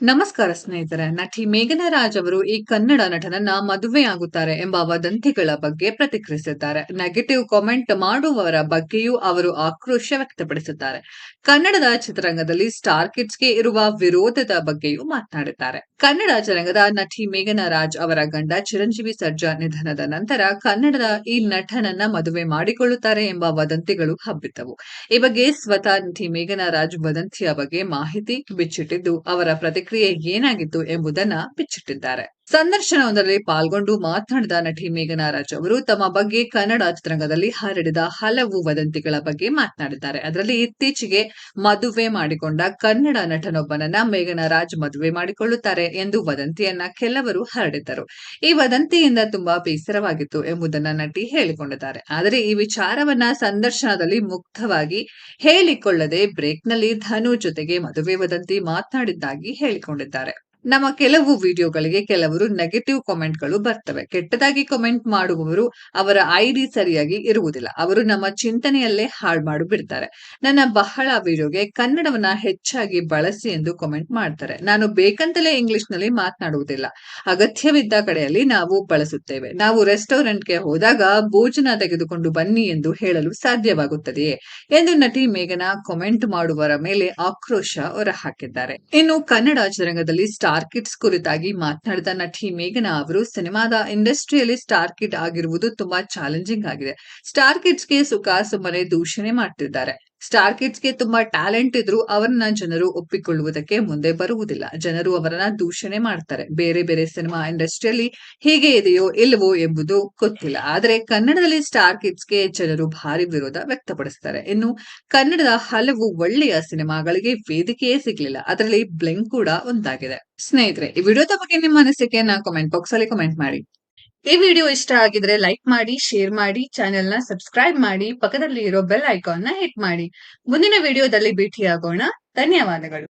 ನಮಸ್ಕಾರ ಸ್ನೇಹಿತರೆ. ನಟಿ ಮೇಘನಾ ರಾಜ್ ಅವರು ಈ ಕನ್ನಡ ನಟನನ್ನ ಮದುವೆಯಾಗುತ್ತಾರೆ ಎಂಬ ವದಂತಿಗಳ ಬಗ್ಗೆ ಪ್ರತಿಕ್ರಿಯಿಸಿದ್ದಾರೆ. ನೆಗೆಟಿವ್ ಕಾಮೆಂಟ್ ಮಾಡುವವರ ಬಗ್ಗೆಯೂ ಅವರು ಆಕ್ರೋಶ ವ್ಯಕ್ತಪಡಿಸಿದ್ದಾರೆ. ಕನ್ನಡದ ಚಿತ್ರರಂಗದಲ್ಲಿ ಸ್ಟಾರ್ ಕಿಡ್ಸ್ಗೆ ಇರುವ ವಿರೋಧದ ಬಗ್ಗೆಯೂ ಮಾತನಾಡಿದ್ದಾರೆ. ಕನ್ನಡ ಜನಾಂಗದ ನಟಿ ಮೇಘನಾ ರಾಜ್ ಅವರ ಗಂಡ ಚಿರಂಜೀವಿ ಸರ್ಜಾ ನಿಧನದ ನಂತರ ಕನ್ನಡದ ಈ ನಟನನ್ನ ಮದುವೆ ಮಾಡಿಕೊಳ್ಳುತ್ತಾರೆ ಎಂಬ ವದಂತಿಗಳು ಹಬ್ಬಿದ್ದವು. ಈ ಬಗ್ಗೆ ಸ್ವತಃ ನಟಿ ಮೇಘನಾ ರಾಜ್ ವದಂತಿಯ ಬಗ್ಗೆ ಮಾಹಿತಿ ಬಿಚ್ಚಿಟ್ಟಿದ್ದು, ಅವರ ಪ್ರತಿಕ್ರಿಯೆ ಏನಾಗಿತ್ತು ಎಂಬುದನ್ನ ಬಿಚ್ಚಿಟ್ಟಿದ್ದಾರೆ. ಸಂದರ್ಶನವೊಂದರಲ್ಲಿ ಪಾಲ್ಗೊಂಡು ಮಾತನಾಡಿದ ನಟಿ ಮೇಘನಾ ರಾಜ್ ಅವರು ತಮ್ಮ ಬಗ್ಗೆ ಕನ್ನಡ ಚಿತ್ರರಂಗದಲ್ಲಿ ಹರಡಿದ ಹಲವು ವದಂತಿಗಳ ಬಗ್ಗೆ ಮಾತನಾಡಿದ್ದಾರೆ. ಅದರಲ್ಲಿ ಇತ್ತೀಚೆಗೆ ಮದುವೆ ಮಾಡಿಕೊಂಡ ಕನ್ನಡ ನಟನೊಬ್ಬನನ್ನ ಮೇಘನಾ ರಾಜ್ ಮದುವೆ ಮಾಡಿಕೊಳ್ಳುತ್ತಾರೆ ಎಂದು ವದಂತಿಯನ್ನ ಕೆಲವರು ಹರಡಿದ್ದರು. ಈ ವದಂತಿಯಿಂದ ತುಂಬಾ ಬೇಸರವಾಗಿತ್ತು ಎಂಬುದನ್ನ ನಟಿ ಹೇಳಿಕೊಂಡಿದ್ದಾರೆ. ಆದರೆ ಈ ವಿಚಾರವನ್ನ ಸಂದರ್ಶನದಲ್ಲಿ ಮುಕ್ತವಾಗಿ ಹೇಳಿಕೊಳ್ಳದೆ ಬ್ರೇಕ್ನಲ್ಲಿ ಧನು ಜೊತೆಗೆ ಮದುವೆ ವದಂತಿ ಮಾತನಾಡಿದ್ದಾಗಿ ಹೇಳಿಕೊಂಡಿದ್ದಾರೆ. ನಮ್ಮ ಕೆಲವು ವಿಡಿಯೋಗಳಿಗೆ ಕೆಲವರು ನೆಗೆಟಿವ್ ಕಾಮೆಂಟ್ಗಳು ಬರ್ತವೆ. ಕೆಟ್ಟದಾಗಿ ಕಾಮೆಂಟ್ ಮಾಡುವವರು ಅವರ ಐಡಿ ಸರಿಯಾಗಿ ಇರುವುದಿಲ್ಲ. ಅವರು ನಮ್ಮ ಚಿಂತನೆಯಲ್ಲೇ ಹಾಳು ಮಾಡಿ ಬಿಡ್ತಾರೆ. ನನ್ನ ಬಹಳ ವಿಡಿಯೋಗೆ ಕನ್ನಡವನ್ನ ಹೆಚ್ಚಾಗಿ ಬಳಸಿ ಎಂದು ಕಾಮೆಂಟ್ ಮಾಡ್ತಾರೆ. ನಾನು ಬೇಕಂತಲೇ ಇಂಗ್ಲಿಷ್ ನಲ್ಲಿ ಮಾತನಾಡುವುದಿಲ್ಲ. ಅಗತ್ಯವಿದ್ದ ಕಡೆಯಲ್ಲಿ ನಾವು ಬಳಸುತ್ತೇವೆ. ನಾವು ರೆಸ್ಟೋರೆಂಟ್ಗೆ ಹೋದಾಗ ಭೋಜನ ತೆಗೆದುಕೊಂಡು ಬನ್ನಿ ಎಂದು ಹೇಳಲು ಸಾಧ್ಯವಾಗುತ್ತದೆಯೇ ಎಂದು ನಟಿ ಮೇಘನಾ ಕಾಮೆಂಟ್ ಮಾಡುವವರ ಮೇಲೆ ಆಕ್ರೋಶ ಹೊರಹಾಕಿದ್ದಾರೆ. ಇನ್ನು ಕನ್ನಡ ಚಿತ್ರರಂಗದಲ್ಲಿ ಸ್ಟಾರ್ ಕಿಡ್ಸ್ ಕುರಿತಾಗಿ ಮಾತನಾಡಿದ ನಟಿ ಮೇಘನಾ ಅವರು ಸಿನಿಮಾದ ಇಂಡಸ್ಟ್ರಿಯಲ್ಲಿ ಸ್ಟಾರ್ ಕಿಡ್ ಆಗಿರುವುದು ತುಂಬಾ ಚಾಲೆಂಜಿಂಗ್ ಆಗಿದೆ. ಸ್ಟಾರ್ ಕಿಡ್ಸ್ಗೆ ಸುಖ ಸುಮ್ಮನೆ ದೂಷಣೆ ಮಾಡ್ತಿದ್ದಾರೆ. ಸ್ಟಾರ್ ಕಿಡ್ಸ್ಗೆ ತುಂಬಾ ಟ್ಯಾಲೆಂಟ್ ಇದ್ರೂ ಅವರನ್ನ ಜನರು ಒಪ್ಪಿಕೊಳ್ಳುವುದಕ್ಕೆ ಮುಂದೆ ಬರುವುದಿಲ್ಲ. ಜನರು ಅವರನ್ನ ದೂಷಣೆ ಮಾಡ್ತಾರೆ. ಬೇರೆ ಬೇರೆ ಸಿನಿಮಾ ಇಂಡಸ್ಟ್ರಿಯಲ್ಲಿ ಹೀಗೆ ಇದೆಯೋ ಇಲ್ಲವೋ ಎಂಬುದು ಗೊತ್ತಿಲ್ಲ. ಆದರೆ ಕನ್ನಡದಲ್ಲಿ ಸ್ಟಾರ್ ಕಿಡ್ಸ್ಗೆ ಜನರು ಭಾರಿ ವಿರೋಧ ವ್ಯಕ್ತಪಡಿಸ್ತಾರೆ. ಇನ್ನು ಕನ್ನಡದ ಹಲವು ಒಳ್ಳೆಯ ಸಿನಿಮಾಗಳಿಗೆ ವೇದಿಕೆಯೇ ಸಿಗ್ಲಿಲ್ಲ. ಅದರಲ್ಲಿ ಬ್ಲಿಂಕ್ ಕೂಡ ಒಂದಾಗಿದೆ. ಸ್ನೇಹಿತರೆ, ಈ ವಿಡಿಯೋದ ಬಗ್ಗೆ ನಿಮ್ಮ ಅನಿಸಿಕೆಯನ್ನ ಕಾಮೆಂಟ್ ಬಾಕ್ಸ್ ಅಲ್ಲಿ ಕಾಮೆಂಟ್ ಮಾಡಿ. ಈ ವಿಡಿಯೋ ಇಷ್ಟ ಆಗಿದ್ರೆ ಲೈಕ್ ಮಾಡಿ, ಶೇರ್ ಮಾಡಿ, ಚಾನೆಲ್ ನ ಸಬ್ಸ್ಕ್ರೈಬ್ ಮಾಡಿ, ಪಕ್ಕದಲ್ಲಿ ಇರೋ ಬೆಲ್ ಐಕಾನ್ ನ ಹಿಟ್ ಮಾಡಿ. ಮುಂದಿನ ವಿಡಿಯೋದಲ್ಲಿ ಭೇಟಿಯಾಗೋಣ. ಧನ್ಯವಾದಗಳು.